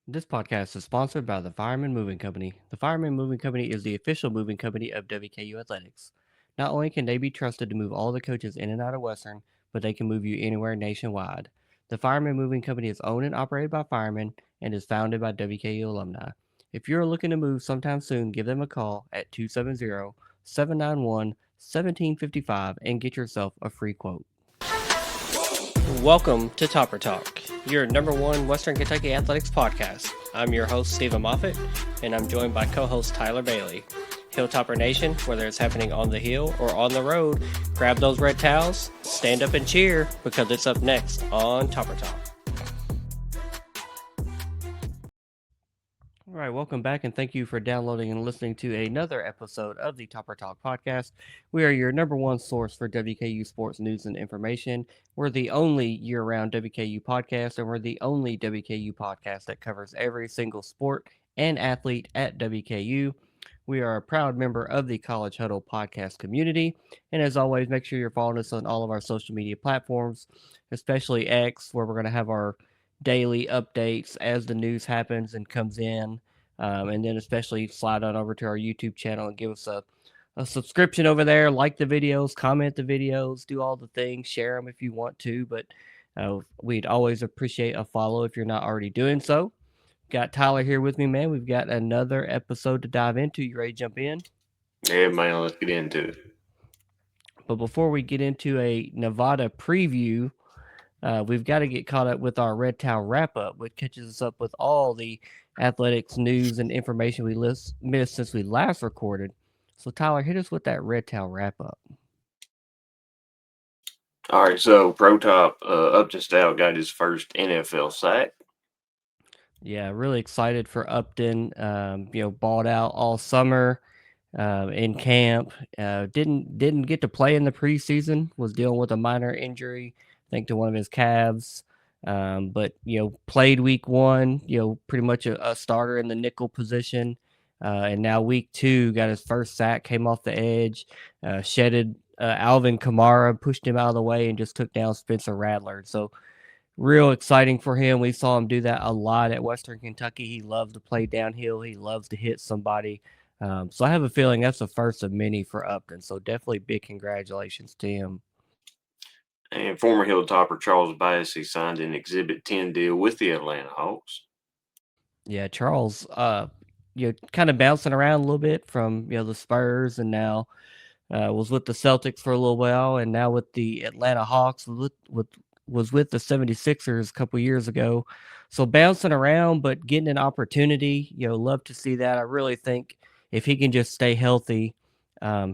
This podcast is sponsored by the Fireman Moving Company. The Fireman Moving Company is the official moving company of WKU Athletics. Not only can they be trusted to move all the coaches in and out of Western, but they can move you anywhere nationwide. The Fireman Moving Company is owned and operated by firemen and is founded by WKU alumni. If you're looking to move sometime soon, give them a call at 270-791-1755 and get yourself a free quote. Welcome to Topper Talk, your number one Western Kentucky athletics podcast. I'm your host, Stephen Moffitt, and I'm joined by co-host Tyler Bailey. Hilltopper Nation, whether it's happening on the hill or on the road, grab those red towels, stand up and cheer, because it's up next on Topper Talk. All right, welcome back, and thank you for downloading and listening to another episode of the Topper Talk podcast. We are your number one source for WKU sports news and information. We're the only year-round WKU podcast, and we're the only WKU podcast that covers every single sport and athlete at WKU. We are a proud member of the College Huddle podcast community, and as always, make sure you're following us on all of our social media platforms, especially X, where we're going to have our daily updates as the news happens and comes in. And then especially slide on over to our YouTube channel and give us a subscription over there. Like the videos, comment the videos, do all the things, share them if you want to. But we'd always appreciate a follow if you're not already doing so. Got Tyler here with me, man. We've got another episode to dive into. You ready to jump in? Yeah, man, let's get into it. But before we get into a Nevada preview, we've got to get caught up with our Red Towel wrap up, which catches us up with all the athletics news and information we missed since we last recorded. So, Tyler, hit us with that Red Towel wrap up. All right, so Pro Top Upton Stout got his first NFL sack. Yeah, really excited for Upton. Balled out all summer in camp. Didn't get to play in the preseason. Was dealing with a minor injury, I think, to one of his calves. But played week one. Pretty much a starter in the nickel position. And now week two, got his first sack. Came off the edge, shedded Alvin Kamara, pushed him out of the way, and just took down Spencer Rattler. So real exciting for him. We saw him do that a lot at Western Kentucky. He loves to play downhill. He loves to hit somebody. So I have a feeling that's the first of many for Upton. So definitely big congratulations to him. And former Hilltopper Charles Bassey signed an Exhibit 10 deal with the Atlanta Hawks. Yeah, Charles, kind of bouncing around a little bit from the Spurs, and now was with the Celtics for a little while, and now with the Atlanta Hawks. Was with the 76ers a couple years ago. So bouncing around, but getting an opportunity, love to see that. I really think if he can just stay healthy,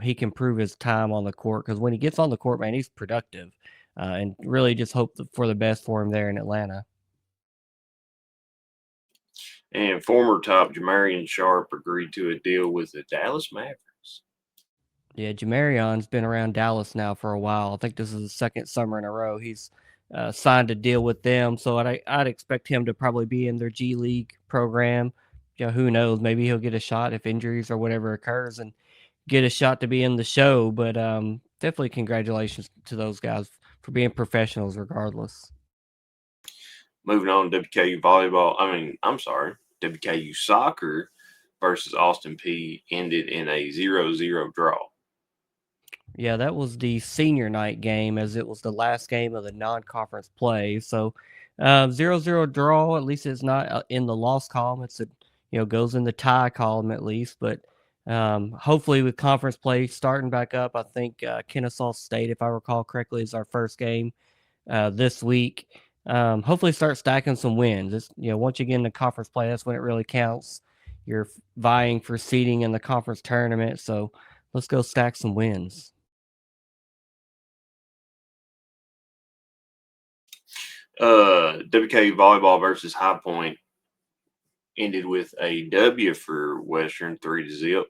he can prove his time on the court, because when he gets on the court, man, he's productive. And really just hope for the best for him there in Atlanta. And former top Jamarian Sharp agreed to a deal with the Dallas Mavericks. Yeah, Jamarion's been around Dallas now for a while. I think this is the second summer in a row he's signed a deal with them. So I'd expect him to probably be in their G League program. Who knows? Maybe he'll get a shot if injuries or whatever occurs and get a shot to be in the show. But definitely congratulations to those guys for being professionals regardless. Moving on, WKU soccer versus Austin Peay ended in a 0-0 draw. Yeah, that was the senior night game, as it was the last game of the non-conference play. So 0-0 draw. At least it's not in the loss column. Goes in the tie column at least. But hopefully with conference play starting back up, I think Kennesaw State, if I recall correctly, is our first game this week. Hopefully start stacking some wins. Once you get into conference play, that's when it really counts. You're vying for seeding in the conference tournament. So let's go stack some wins. WKU volleyball versus High Point ended with a W for Western 3-0.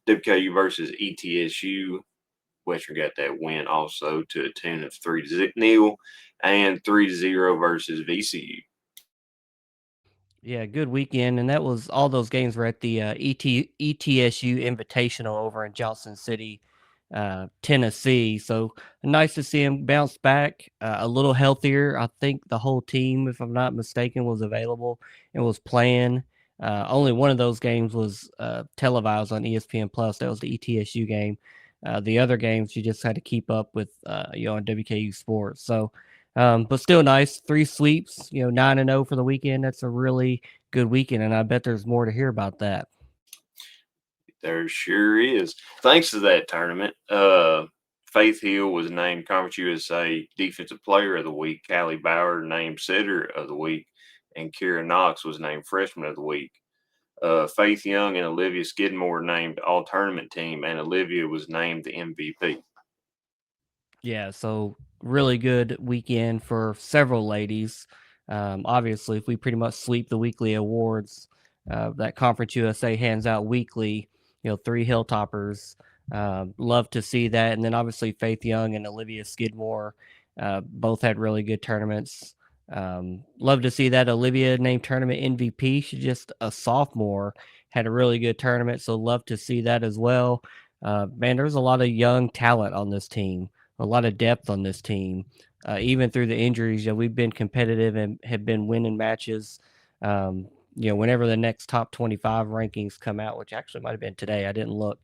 WKU versus ETSU. Western got that win also to a tune of 3-0 and 3-0 versus VCU. Yeah, good weekend, and that was all those games were at the ETSU Invitational over in Johnson City. Tennessee. So nice to see him bounce back, a little healthier. I think the whole team, if I'm not mistaken, was available and was playing. Only one of those games was televised on ESPN Plus. That was the ETSU game. The other games you just had to keep up with, on WKU Sports. So, but still nice. Three sweeps. 9-0 for the weekend. That's a really good weekend, and I bet there's more to hear about that. There sure is. Thanks to that tournament, Faith Hill was named Conference USA Defensive Player of the Week. Callie Bauer named Setter of the Week, and Kira Knox was named Freshman of the Week. Faith Young and Olivia Skidmore named All Tournament Team, and Olivia was named the MVP. Yeah, so really good weekend for several ladies. Obviously, if we pretty much sweep the weekly awards that Conference USA hands out weekly, three Hilltoppers. Love to see that. And then obviously Faith Young and Olivia Skidmore both had really good tournaments. Love to see that. Olivia named tournament MVP. She's just a sophomore, had a really good tournament. So love to see that as well. Man, there's a lot of young talent on this team, a lot of depth on this team. Even through the injuries, we've been competitive and have been winning matches. Whenever the next top 25 rankings come out, which actually might have been today, I didn't look.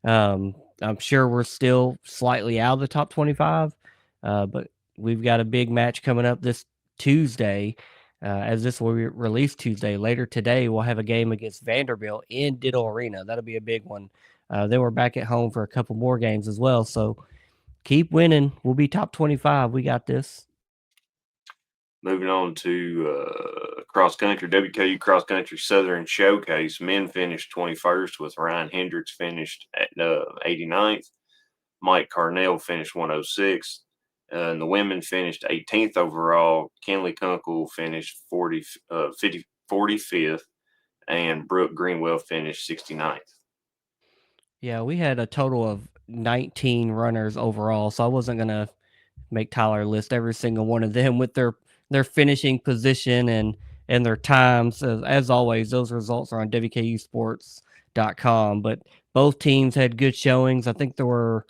I'm sure we're still slightly out of the top 25, but we've got a big match coming up this Tuesday. As this will be released Tuesday, later today, we'll have a game against Vanderbilt in Diddle Arena. That'll be a big one. Then we're back at home for a couple more games as well. So keep winning. We'll be top 25. We got this. Moving on to cross country, WKU Cross Country Southern Showcase. Men finished 21st with Ryan Hendricks finished at 89th. Mike Carnell finished 106th. And the women finished 18th overall. Kenley Kunkel finished 45th. And Brooke Greenwell finished 69th. Yeah, we had a total of 19 runners overall, so I wasn't gonna make Tyler list every single one of them with their finishing position and their times. As always, those results are on WKUsports.com. But both teams had good showings. I think there were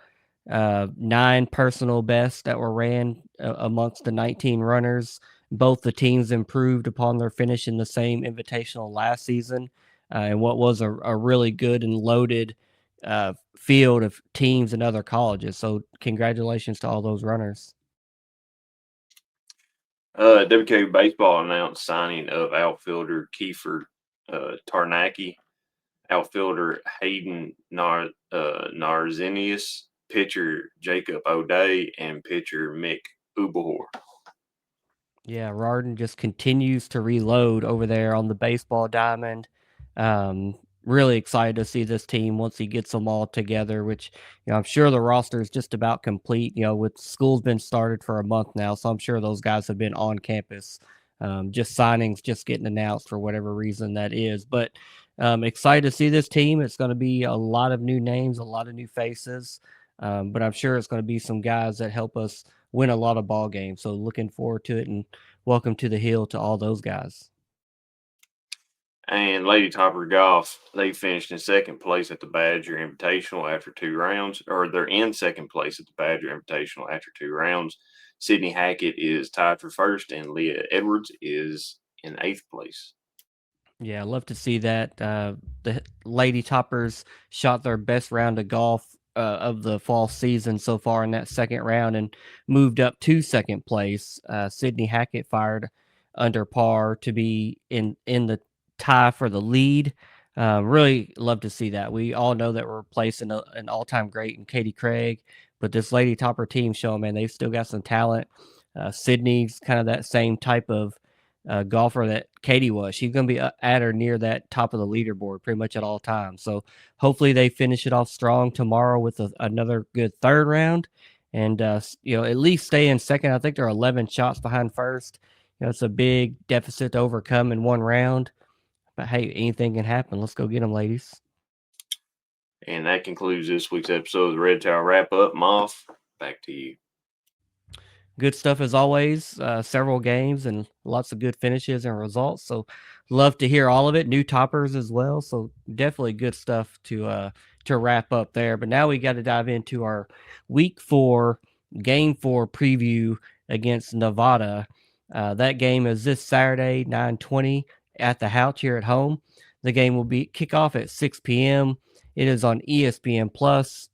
9 personal bests that were ran amongst the 19 runners. Both the teams improved upon their finish in the same invitational last season, and what was a really good and loaded field of teams and other colleges. So congratulations to all those runners. WKU Baseball announced signing of outfielder Kiefer Tarnacki, outfielder Hayden Narzenius, pitcher Jacob O'Day, and pitcher Mick Ubahor. Yeah, Rarden just continues to reload over there on the baseball diamond. Really excited to see this team once he gets them all together, which, I'm sure the roster is just about complete. With school's been started for a month now, so I'm sure those guys have been on campus. Just signings just getting announced for whatever reason that is. But excited to see this team. It's going to be a lot of new names, a lot of new faces. But I'm sure it's going to be some guys that help us win a lot of ball games. So looking forward to it, and welcome to the hill to all those guys. And Lady Topper Golf, they finished in second place at the Badger Invitational after 2 rounds, or they're in second place at the Badger Invitational after 2 rounds. Sydney Hackett is tied for first, and Leah Edwards is in eighth place. Yeah, I love to see that. The Lady Toppers shot their best round of golf of the fall season so far in that second round and moved up to second place. Sydney Hackett fired under par to be in the tie for the lead. Really love to see that. We all know that we're replacing an all time great in Katie Craig, but this Lady Topper team show, man, they've still got some talent. Sydney's kind of that same type of golfer that Katie was. She's going to be at or near that top of the leaderboard pretty much at all times. So hopefully they finish it off strong tomorrow with another good third round, and at least stay in second. I think they're 11 shots behind first. It's a big deficit to overcome in one round, but hey, anything can happen. Let's go get them, ladies. And that concludes this week's episode of the Red Tower Wrap Up. Moth, back to you. Good stuff as always. Several games and lots of good finishes and results. So love to hear all of it. New toppers as well. So definitely good stuff to to wrap up there. But now we got to dive into our week 4, game 4 preview against Nevada. That game is this Saturday, 9:20 at the House here at home. The game will be kick off at 6 p.m. It is on ESPN Plus,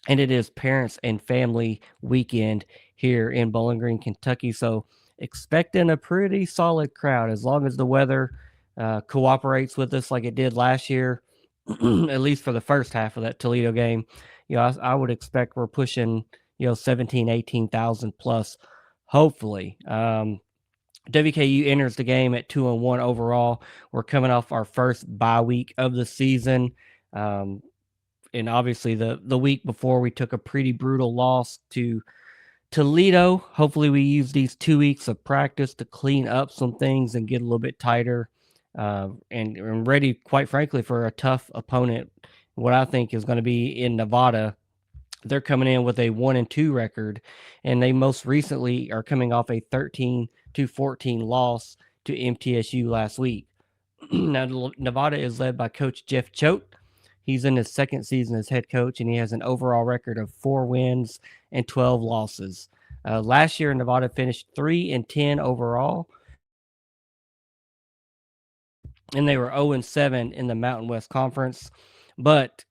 and it is parents and family weekend here in Bowling Green, Kentucky. So expecting a pretty solid crowd as long as the weather cooperates with us like it did last year, at least for the first half of that Toledo game. I would expect we're pushing 17, 18,000 plus, hopefully. WKU enters the game at 2-1 overall. We're coming off our first bye week of the season. And obviously the week before we took a pretty brutal loss to Toledo. Hopefully we use these 2 weeks of practice to clean up some things and get a little bit tighter, and ready, quite frankly, for a tough opponent. What I think is going to be in Nevada. They're coming in with a 1-2 record, and they most recently are coming off a 13-14 loss to MTSU last week. Now, Nevada is led by Coach Jeff Choate. He's in his second season as head coach, and he has an overall record of 4 wins and 12 losses. Last year, Nevada finished 3-10 overall, and they were 0-7 in the Mountain West Conference. But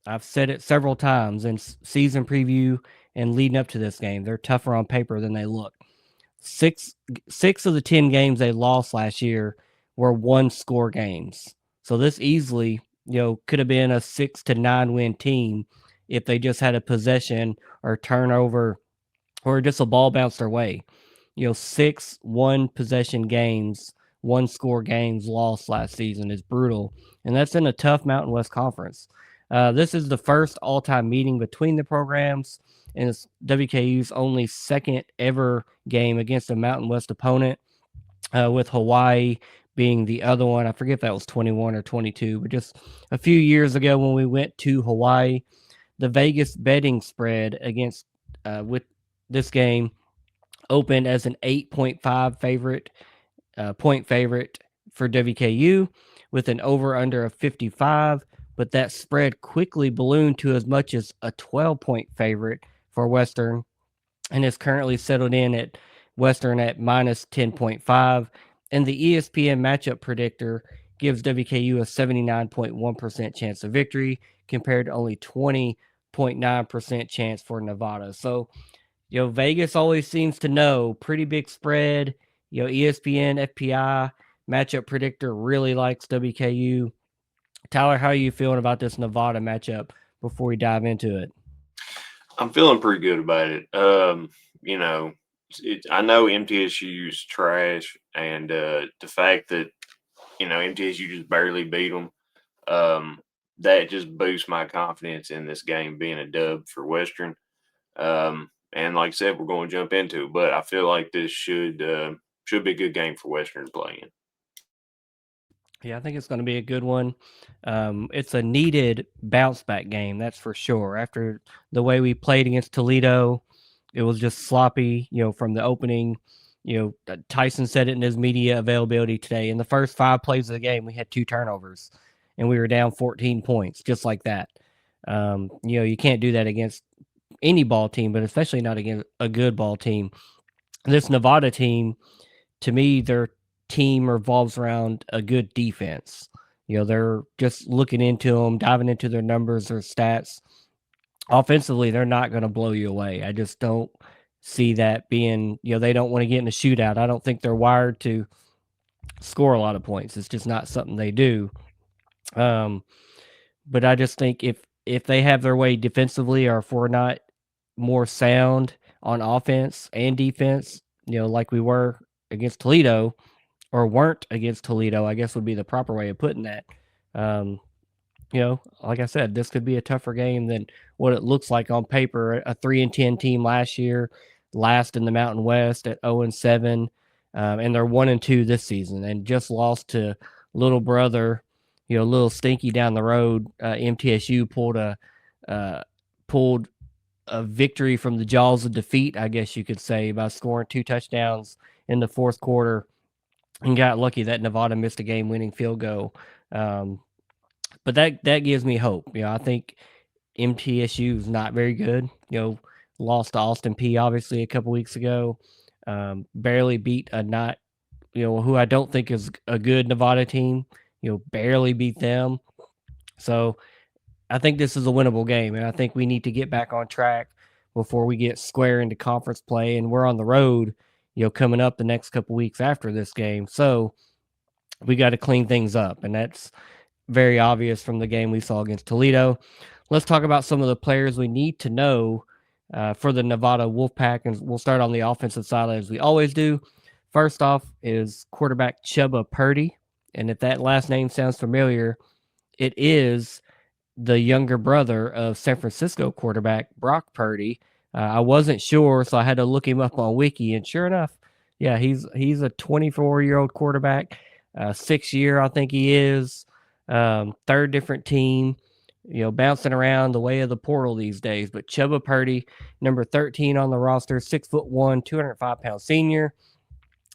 I've said it several times in season preview and leading up to this game, they're tougher on paper than they look. Six of the 10 games they lost last year were 1-score games. So this easily, could have been a 6-9 win team if they just had a possession or turnover or just a ball bounced their way. 6 1-possession games, 1-score games lost last season is brutal, and that's in a tough Mountain West Conference. This is the first all-time meeting between the programs, and it's WKU's only second ever game against a Mountain West opponent, with Hawaii being the other one. I forget if that was 21 or 22, but just a few years ago when we went to Hawaii, the Vegas betting spread against with this game opened as an 8.5 point favorite for WKU with an over-under of 55, but that spread quickly ballooned to as much as a 12-point favorite for Western, and is currently settled in at Western at minus 10.5. And the ESPN matchup predictor gives WKU a 79.1% chance of victory compared to only 20.9% chance for Nevada. So, Vegas always seems to know pretty big spread. ESPN, FPI matchup predictor really likes WKU. Tyler, how are you feeling about this Nevada matchup before we dive into it? I'm feeling pretty good about it. I know MTSU's trash, and the fact that MTSU just barely beat them, that just boosts my confidence in this game being a dub for Western. And like I said, we're going to jump into it, but I feel like this should be a good game for Western to play in. Yeah, I think it's going to be a good one. It's a needed bounce back game, that's for sure. After the way we played against Toledo, it was just sloppy, from the opening. Tyson said it in his media availability today. In the first 5 plays of the game, we had 2 turnovers, and we were down 14 points, just like that. You can't do that against any ball team, but especially not against a good ball team. This Nevada team, to me, their team revolves around a good defense. They're just looking into them, diving into their numbers, their stats. Offensively, they're not going to blow you away. I just don't see that being, they don't want to get in a shootout. I don't think they're wired to score a lot of points. It's just not something they do. But I just think if they have their way defensively, or if we're not more sound on offense and defense, like we were against Toledo, or weren't against Toledo, I guess would be the proper way of putting that. Like I said, this could be a tougher game than what it looks like on paper. A 3-10 team last year, last in the Mountain West at 0-7, and they're 1-2 this season, and just lost to little brother, a little stinky down the road. MTSU pulled a victory from the jaws of defeat, I guess you could say, by scoring 2 touchdowns in the fourth quarter, and got lucky that Nevada missed a game-winning field goal but that gives me hope. I think MTSU is not very good. Lost to Austin P obviously a couple weeks ago. Barely beat a not who I don't think is a good Nevada team. Barely beat them. So I think this is a winnable game, and I think we need to get back on track before we get square into conference play. And we're on the road, coming up the next couple weeks after this game. So we got to clean things up, and that's very obvious from the game we saw against Toledo. Let's talk about some of the players we need to know for the Nevada Wolfpack, and we'll start on the offensive side as we always do. First off is quarterback Chuba Purdy, and if that last name sounds familiar, it is the younger brother of San Francisco quarterback Brock Purdy. I wasn't sure, so I had to look him up on Wiki, and sure enough, yeah, he's a 24-year-old quarterback, 6 year I think he is, third different team, bouncing around the way of the portal these days. But Chuba Purdy, number 13 on the roster, 6'1", 205-pound senior.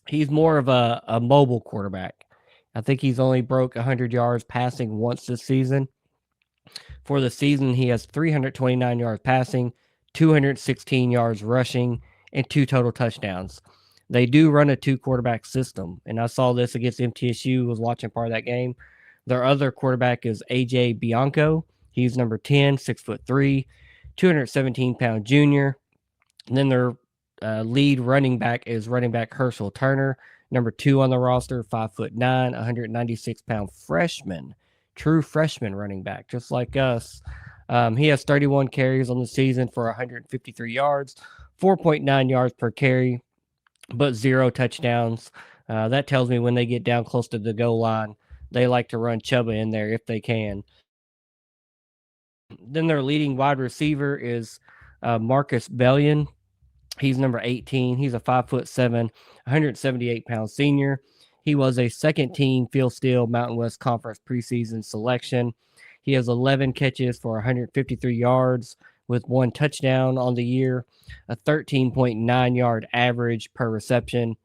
He's more of a mobile quarterback. I think he's only broke 100 yards passing once this season. For the season, he has 329 yards passing, 216 yards rushing, and 2 total touchdowns. They do run a 2 quarterback system, and I saw this against MTSU, was watching part of that game. Their other quarterback is AJ Bianco. He's number 10, 6'3", 217-pound junior. And then their lead running back is running back Herschel Turner, number 2 on the roster, 5'9", 196-pound freshman, true freshman running back, just like us. He has 31 carries on the season for 153 yards, 4.9 yards per carry, but 0 touchdowns. That tells me when they get down close to the goal line, they like to run Chuba in there if they can. Then their leading wide receiver is Marcus Bellion. He's number 18. He's a 5'7", 178-pound senior. He was a second team Phil Steele Mountain West Conference preseason selection. He has 11 catches for 153 yards with 1 touchdown on the year, a 13.9 yard average per reception.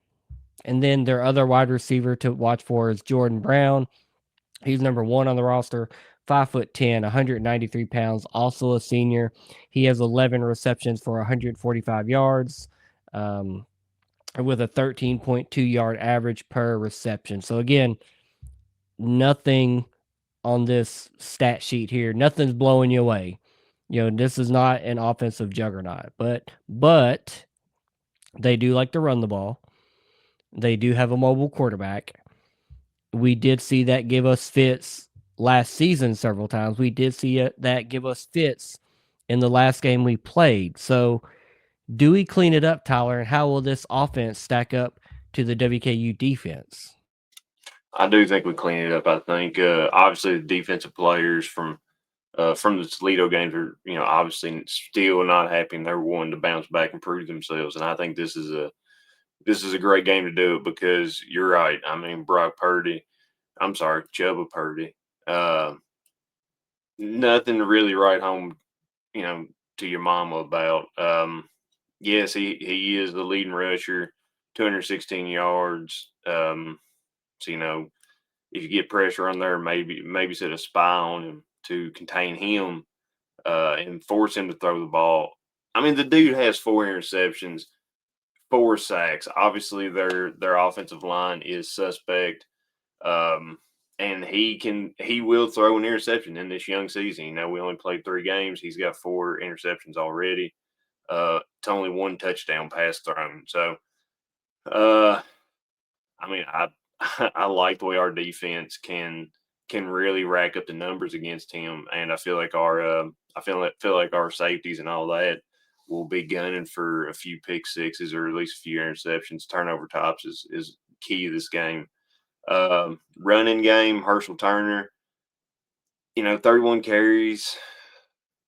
And then their other wide receiver to watch for is Jordan Brown. He's number 1 on the roster, 5'10", 193 pounds, also a senior. He has 11 receptions for 145 yards, with a 13.2 yard average per reception. So again, nothing on this stat sheet here. Nothing's blowing you away. This is not an offensive juggernaut, but they do like to run the ball. They do have a mobile quarterback. We did see that give us fits last season several times. We did see that give us fits in the last game we played. So, do we clean it up, Tyler? And how will this offense stack up to the WKU defense? I do think we clean it up. I think obviously the defensive players from the Toledo games are obviously still not happy, and they're wanting to bounce back and prove themselves. And I think this is a great game to do it because you're right. I mean, Chuba Purdy. Uh, Nothing to really write home, you know, to your mama about. Yes, he is the leading rusher, 216 yards. So if you get pressure on there, maybe set a spy on him to contain him and force him to throw the ball. I mean, the dude has 4 interceptions, 4 sacks. Obviously, their offensive line is suspect, and he will throw an interception in this young season. We only played 3 games. He's got 4 interceptions already. To only 1 touchdown pass thrown. So, uh, I mean, I I like the way our defense can really rack up the numbers against him, and I feel like our safeties and all that will be gunning for a few pick sixes or at least a few interceptions. Turnover tops is key to this game. Running game, Herschel Turner, 31 carries.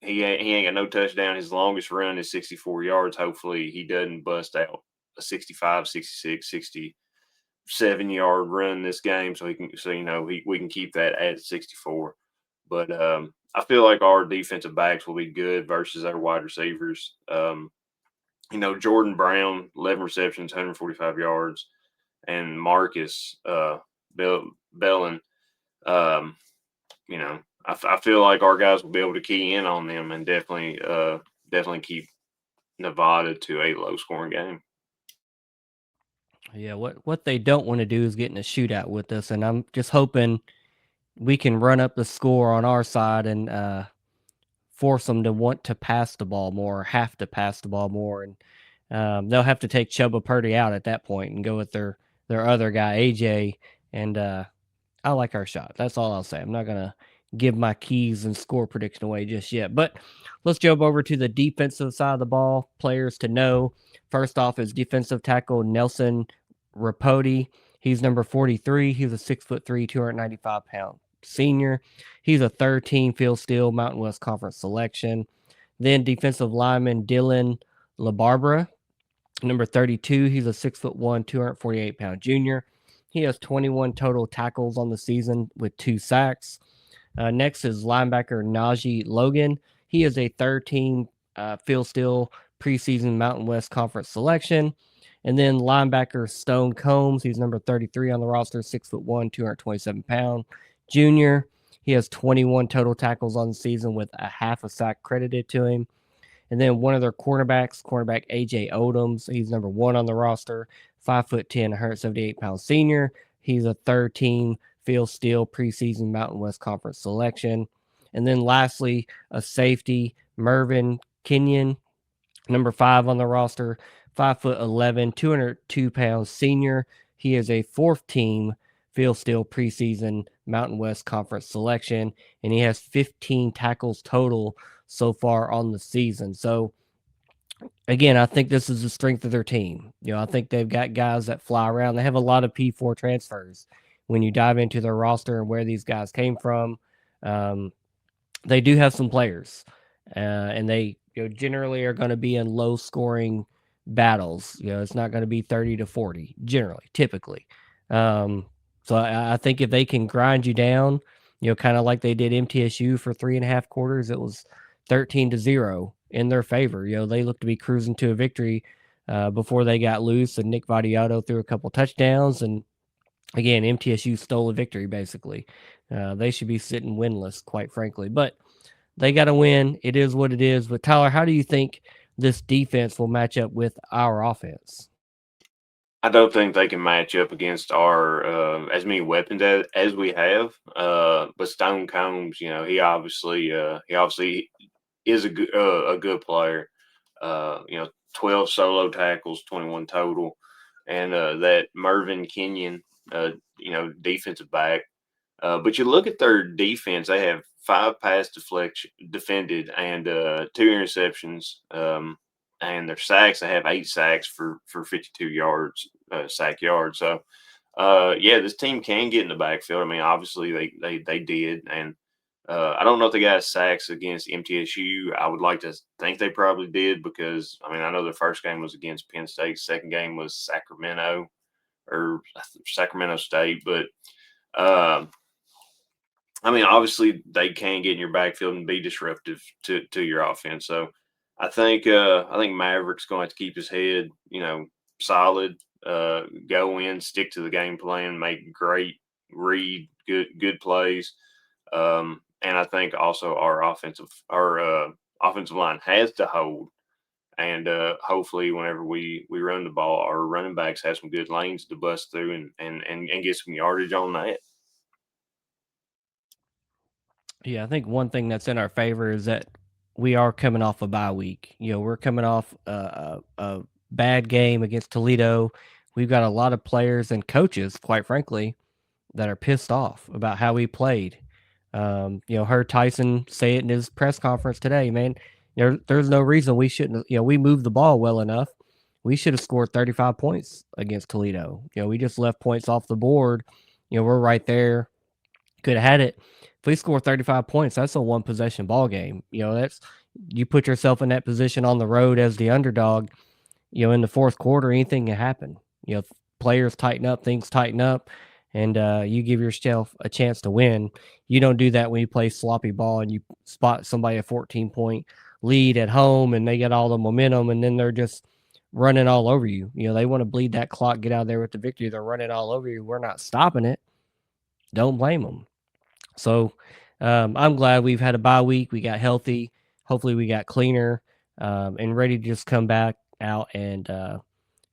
He ain't got no touchdown. His longest run is 64 yards. Hopefully he doesn't bust out a 65, 66, 67 yard run this game, we can keep that at 64. But I feel like our defensive backs will be good versus our wide receivers. Jordan Brown, 11 receptions, 145 yards, and Marcus Bellin, um, I feel like our guys will be able to key in on them and definitely keep Nevada to a low scoring game. Yeah, what they don't want to do is get in a shootout with us, and I'm just hoping we can run up the score on our side and force them to want to pass the ball more, have to pass the ball more, and they'll have to take Chuba Purdy out at that point and go with their other guy AJ. And I like our shot. That's all I'll say. I'm not gonna give my keys and score prediction away just yet. But let's jump over to the defensive side of the ball. Players to know. First off is defensive tackle Nelson Rapoti. He's number 43. He's a 6'3", 295-pound senior. He's a third team Phil Steele Mountain West Conference selection. Then defensive lineman Dylan LaBarbera, number 32. He's a 6'1", 248-pound junior. He has 21 total tackles on the season with 2 sacks. Next is linebacker Najee Logan. He is a third team Phil Steele preseason Mountain West Conference selection. And then linebacker Stone Combs. He's number 33 on the roster, 6'1", 227-pound junior. He has 21 total tackles on the season with a half a sack credited to him. And then one of their cornerbacks, cornerback AJ Odoms, he's number 1 on the roster, 5'10", 178-pound senior. He's a third team Phil Steele preseason Mountain West Conference selection. And then lastly, a safety, Mervin Kenyon, number 5 on the roster, 5'11", 202-pound senior. He is a fourth team Phil Steele preseason Mountain West Conference selection, and he has 15 tackles total so far on the season. So again, I think this is the strength of their team. I think they've got guys that fly around. They have a lot of P4 transfers. When you dive into their roster and where these guys came from, um, they do have some players, and they generally are going to be in low scoring battles. It's not going to be 30-40 generally, typically. So I think if they can grind you down, kind of like they did MTSU for 3.5 quarters, it was 13-0 in their favor. They looked to be cruising to a victory before they got loose, and Nick Vadiato threw a couple touchdowns, and again, MTSU stole a victory basically. They should be sitting winless, quite frankly, but they got to win. It is what it is. But Tyler, how do you think this defense will match up with our offense? I don't think they can match up against our as many weapons as we have. But Stone Combs, he obviously is a good player. 12 solo tackles, 21 total, and that Mervin Kenyon, defensive back. But you look at their defense; they have 5 pass deflection defended and 2 interceptions. And their sacks, they have 8 sacks for 52 yards, sack yards. So, yeah, this team can get in the backfield. I mean, obviously they did, and I don't know if they got sacks against MTSU. I would like to think they probably did because I mean I know the first game was against Penn State, second game was Sacramento State, but um, I mean obviously they can get in your backfield and be disruptive to your offense. So I think Maverick's going to have to keep his head solid, go in, stick to the game plan, make great read good plays. And I think also our offensive line has to hold. And hopefully, whenever we run the ball, our running backs have some good lanes to bust through and get some yardage on that. Yeah, I think one thing that's in our favor is that we are coming off a bye week. We're coming off a bad game against Toledo. We've got a lot of players and coaches, quite frankly, that are pissed off about how we played. Heard Tyson say it in his press conference today, man. There's no reason we shouldn't. We moved the ball well enough. We should have scored 35 points against Toledo. We just left points off the board. We're right there. Could have had it. If we score 35 points, that's a one possession ball game. That's you put yourself in that position on the road as the underdog. In the fourth quarter, anything can happen. Players tighten up, things tighten up, and you give yourself a chance to win. You don't do that when you play sloppy ball and you spot somebody a 14-point lead at home and they get all the momentum and then they're just running all over you. They want to bleed that clock, get out there with the victory. They're running all over you. We're not stopping it. Don't blame them. So I'm glad we've had a bye week. We got healthy. Hopefully, we got cleaner and ready to just come back out and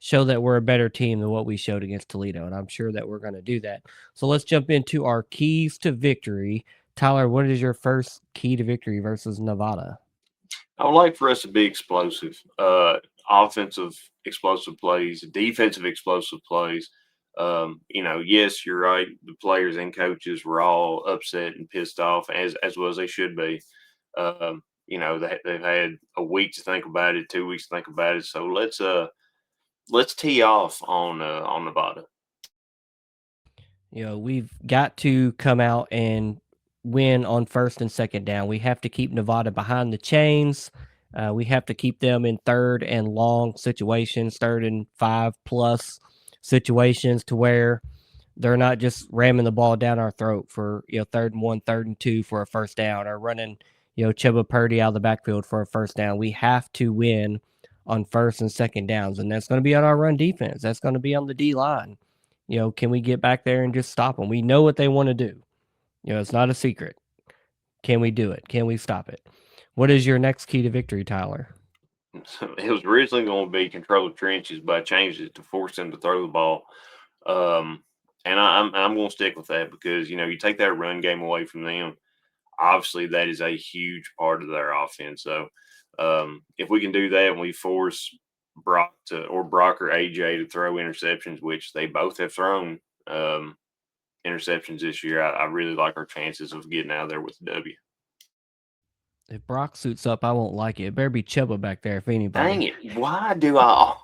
show that we're a better team than what we showed against Toledo. And I'm sure that we're going to do that. So let's jump into our keys to victory. Tyler, what is your first key to victory versus Nevada? I would like for us to be explosive, offensive explosive plays, defensive explosive plays. Yes, you're right. The players and coaches were all upset and pissed off, as well as they should be. They've had a week to think about it, 2 weeks to think about it. So let's tee off on Nevada. We've got to come out and win on first and second down. We have to keep Nevada behind the chains. We have to keep them in third and long situations, third and 5+ situations to where they're not just ramming the ball down our throat for, third and 1, third and 2 for a first down or running, Chuba Purdy out of the backfield for a first down. We have to win on first and second downs, and that's going to be on our run defense. That's going to be on the D line. Can we get back there and just stop them? We know what they want to do. It's not a secret. Can we do it? Can we stop it? What is your next key to victory, Tyler? It was originally going to be control the trenches, but I changed it to force them to throw the ball. And I'm going to stick with that because you take that run game away from them. Obviously, that is a huge part of their offense. So if we can do that and we force Brock or AJ to throw interceptions, which they both have thrown interceptions this year, I really like our chances of getting out of there with a W. If Brock suits up, I won't like it. It better be Chuba back there, if Dang anybody. it! Why do I?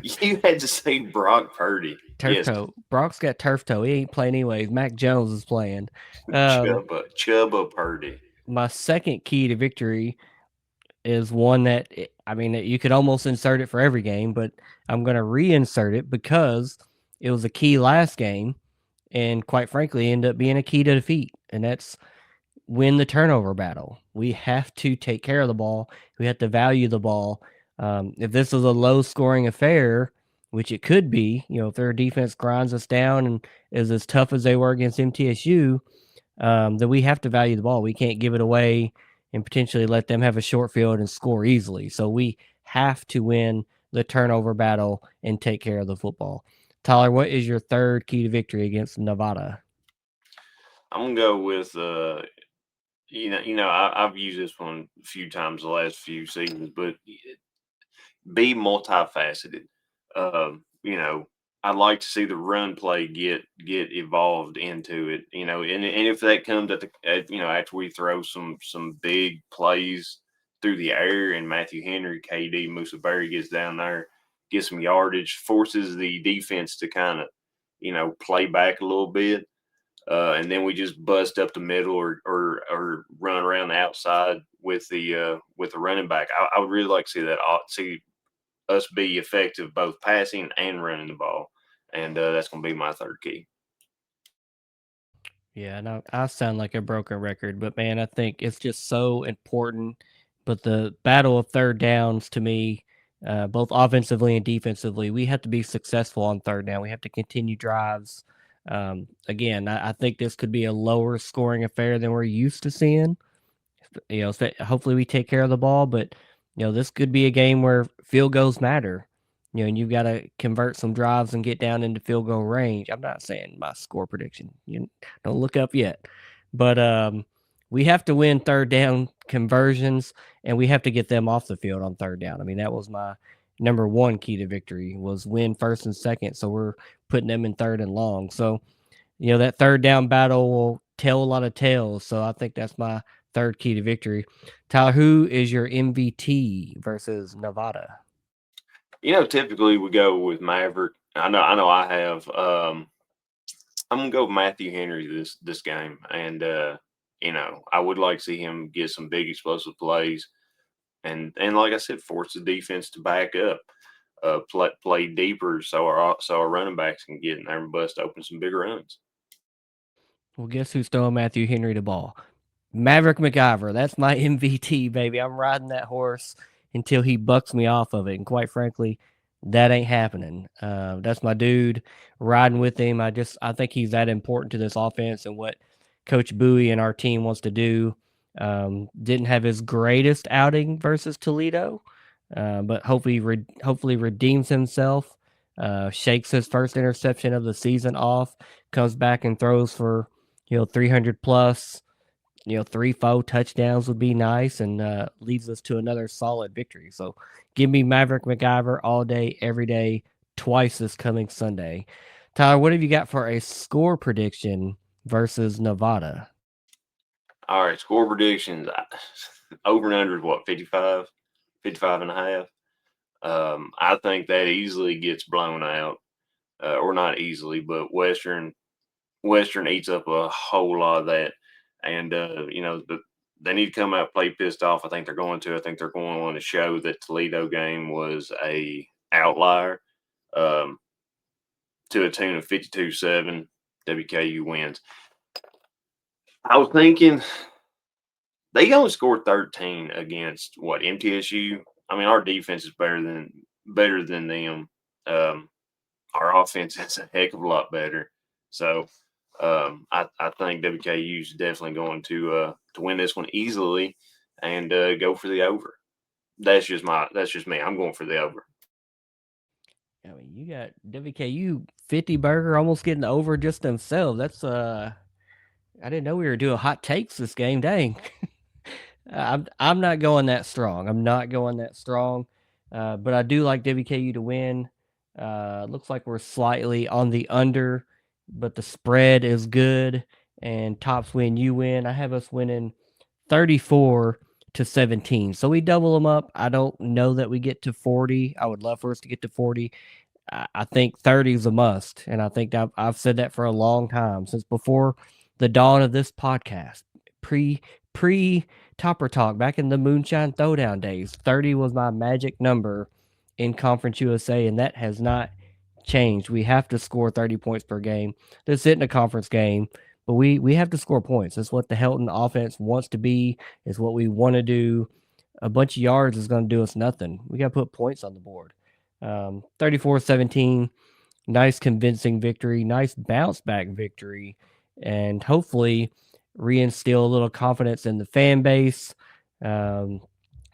You had to say Brock Purdy. Turf Yes, toe. Brock's got turf toe. He ain't playing anyways. Mac Jones is playing. Um, Chuba Purdy. my second key to victory is one that I mean you could almost insert it for every game, but I'm going to reinsert it because it was a key last game, and quite frankly, ended up being a key to defeat, and that's win the turnover battle. We have to take care of the ball. We have to value the ball. If this is a low scoring affair, which it could be, if their defense grinds us down and is as tough as they were against MTSU, then we have to value the ball. We can't give it away and potentially let them have a short field and score easily. So we have to win the turnover battle and take care of the football. Tyler, what is your third key to victory against Nevada? I'm gonna go with I've used this one a few times the last few seasons, but be multifaceted. You know, I'd like to see the run play get evolved into it. And if that comes after we throw some big plays through the air and Matthew Henry, KD, Musa Berry gets down there, gets some yardage, forces the defense to kind of play back a little bit. And then we just bust up the middle or run around the outside with the running back. I would really like to see that. See us be effective both passing and running the ball, and that's going to be my third key. Yeah, no, I sound like a broken record, but man, I think it's just so important. But the battle of third downs to me, both offensively and defensively, we have to be successful on third down. We have to continue drives. Again, I think this could be a lower scoring affair than we're used to seeing. Hopefully we take care of the ball, but this could be a game where field goals matter. And you've got to convert some drives and get down into field goal range. I'm not saying my score prediction. You don't look up yet, but we have to win third down conversions, and we have to get them off the field on third down. I mean, that was my number one key to victory was win first and second. So we're putting them in third and long. So that third down battle will tell a lot of tales. So I think that's my third key to victory. Tyler, who is your MVT versus Nevada? Typically we go with Maverick. I know I have. I'm gonna go with Matthew Henry this game, and I would like to see him get some big explosive plays, and like I said, force the defense to back up, play deeper, so our running backs can get in there and bust open some big runs. Well, guess who's throwing Matthew Henry the ball? Maverick McIver. That's my MVT, baby. I'm riding that horse until he bucks me off of it. And quite frankly, that ain't happening. That's my dude. Riding with him. I think he's that important to this offense and what Coach Bowie and our team wants to do. Didn't have his greatest outing versus Toledo, but hopefully redeems himself. Shakes his first interception of the season off, comes back and throws for 300 plus. 3 4 touchdowns would be nice, and leads us to another solid victory. So give me Maverick McIver all day, every day, twice this coming Sunday. Tyler, what have you got for a score prediction versus Nevada? All right, score predictions. Over and under is what, 55, 55 and a half. I think that easily gets blown out, or not easily, but Western eats up a whole lot of that, and they need to come out play pissed off. I think they're going to. I think they're going to show that Toledo game was a outlier, um, to a tune of 52-7. WKU wins. I was thinking they only scored 13 against what, MTSU. I mean, our defense is better than them. Um, our offense is a heck of a lot better. So I think WKU is definitely going to win this one easily and go for the over. That's just me. I'm going for the over. I mean, you got WKU 50 burger almost getting over just themselves. That's I didn't know we were doing hot takes this game. Dang. I'm not going that strong. I'm not going that strong. But I do like WKU to win. Looks like we're slightly on the under, but the spread is good. And tops win, you win. I have us winning 34-17. So we double them up. I don't know that we get to 40. I would love for us to get to 40. I think 30 is a must, and I think I've said that for a long time, since before the dawn of this podcast, pre Topper Talk, back in the Moonshine Throwdown days. 30 was my magic number in Conference USA, and that has not changed. We have to score 30 points per game. This isn't a conference game, but we have to score points. That's what the Helton offense wants to be. It's what we want to do. A bunch of yards is going to do us nothing. We got to put points on the board. 34-17, nice convincing victory, nice bounce back victory, and hopefully reinstill a little confidence in the fan base. Um,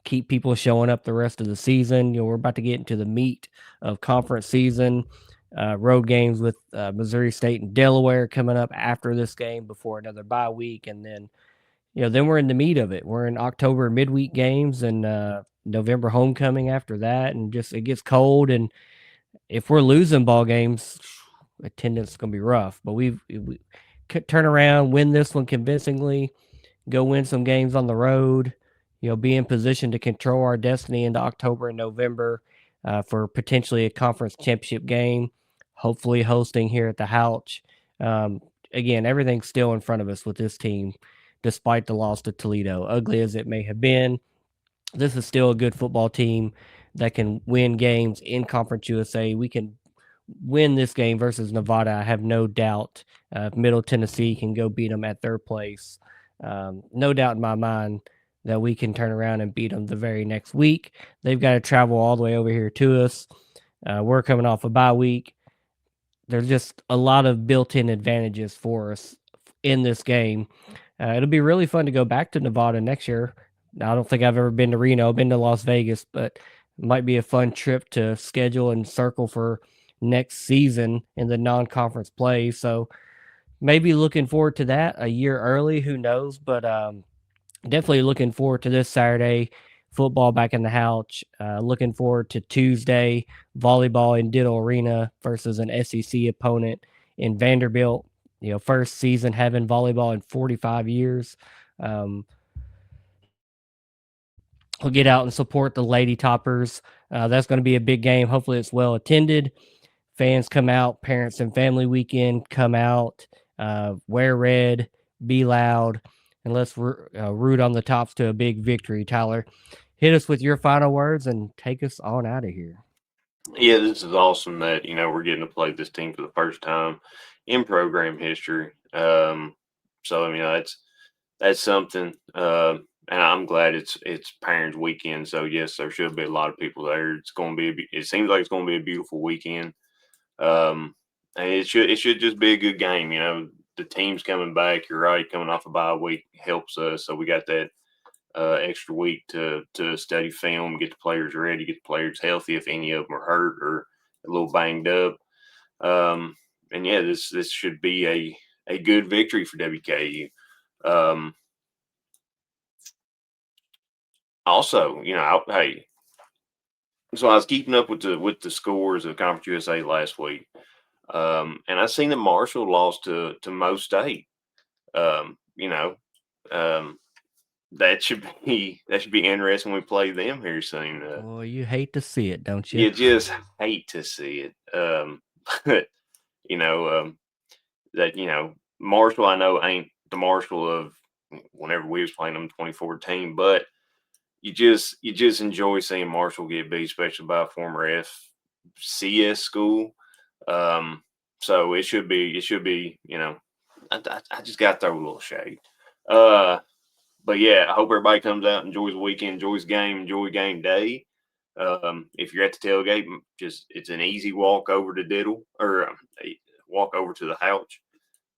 Keep people showing up the rest of the season. We're about to get into the meat of conference season. Road games with Missouri State and Delaware coming up after this game before another bye week, and then we're in the meat of it. We're in October midweek games and November homecoming after that, and just it gets cold. And if we're losing ball games, attendance is gonna be rough. But we could turn around, win this one convincingly, go win some games on the road. Be in position to control our destiny into October and November for potentially a conference championship game. Hopefully, hosting here at the Houch. Um, Again, everything's still in front of us with this team, despite the loss to Toledo. Ugly as it may have been, this is still a good football team that can win games in Conference USA. We can win this game versus Nevada. I have no doubt. Middle Tennessee can go beat them at third place. No doubt in my mind that we can turn around and beat them the very next week. They've got to travel all the way over here to us. We're coming off a bye week. There's just a lot of built-in advantages for us in this game. It'll be really fun to go back to Nevada next year. I don't think I've ever been to Reno. I've been to Las Vegas, but it might be a fun trip to schedule and circle for next season in the non-conference play. So maybe looking forward to that a year early. Who knows? But definitely looking forward to this Saturday football back in the house. Looking forward to Tuesday volleyball in Diddle Arena versus an SEC opponent in Vanderbilt. First season having volleyball in 45 years. Um, we'll get out and support the Lady Toppers. That's going to be a big game. Hopefully, it's well attended. Fans come out, parents and family weekend come out, wear red, be loud, and let's root on the Tops to a big victory. Tyler, hit us with your final words and take us on out of here. Yeah, this is awesome that we're getting to play this team for the first time in program history. So I mean that's something, and I'm glad it's Parents Weekend. So yes, there should be a lot of people there. It's going to be. It seems like it's going to be a beautiful weekend. And it should just be a good game. the team's coming back. You're right, coming off a bye week helps us. So we got that extra week to study film, get the players ready, get the players healthy if any of them are hurt or a little banged up. Um, and yeah, this should be a good victory for WKU. Um, Also, hey, so I was keeping up with the scores of Conference USA last week, and I seen that Marshall lost to Mo State. You know, um, that should be interesting when we play them here soon. Boy, you hate to see it, don't you? You just hate to see it. But you know, that Marshall I know ain't the Marshall of whenever we was playing them 2014, but you just enjoy seeing Marshall get beat, especially by a former FCS school. Um, so it should be. I just got to throw a little shade. Uh, but yeah, I hope everybody comes out, enjoys the weekend, enjoys the game, enjoy game day. If you're at the tailgate, just it's an easy walk over to Diddle or walk over to the Houch.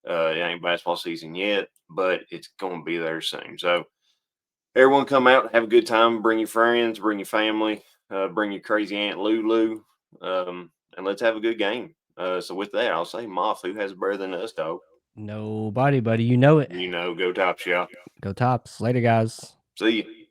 It ain't basketball season yet, but it's going to be there soon. So everyone come out, have a good time. Bring your friends, bring your family, bring your crazy Aunt Lulu, and let's have a good game. So with that, I'll say, Moth, who has better than us, dog? Nobody, buddy. You know it. Go Top Shot. Go Tops. Later, guys. See you.